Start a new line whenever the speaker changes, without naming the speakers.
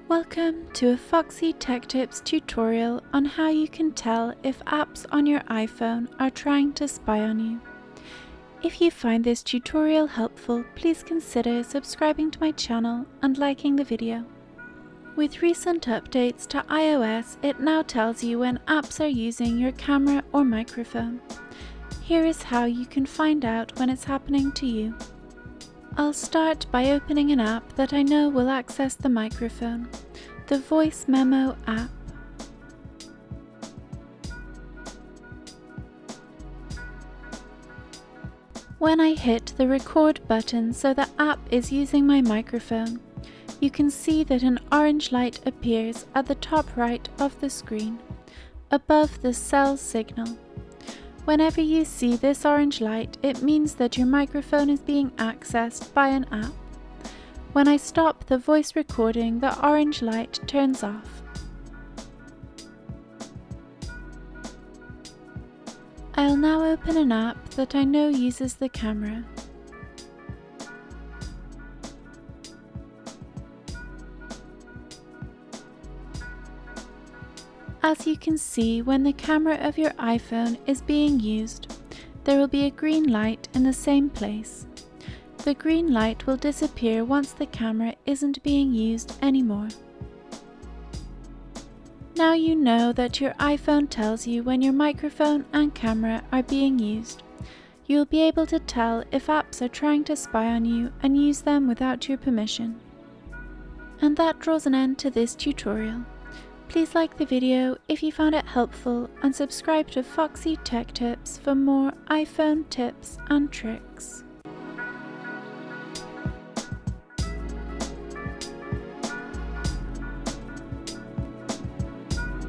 Welcome to a Foxy Tech Tips tutorial on how you can tell if apps on your iPhone are trying to spy on you. If you find this tutorial helpful, please consider subscribing to my channel and liking the video. With recent updates to iOS, it now tells you when apps are using your camera or microphone. Here is how you can find out when it's happening to you. I'll start by opening an app that I know will access the microphone, the Voice Memo app. When I hit the record button so the app is using my microphone, you can see that an orange light appears at the top right of the screen, above the cell signal. Whenever you see this orange light, it means that your microphone is being accessed by an app. When I stop the voice recording, the orange light turns off. I'll now open an app that I know uses the camera. As you can see, when the camera of your iPhone is being used, there will be a green light in the same place. The green light will disappear once the camera isn't being used anymore. Now you know that your iPhone tells you when your microphone and camera are being used. You'll be able to tell if apps are trying to spy on you and use them without your permission. And that draws an end to this tutorial. Please like the video if you found it helpful and subscribe to Foxy Tech Tips for more iPhone tips and tricks.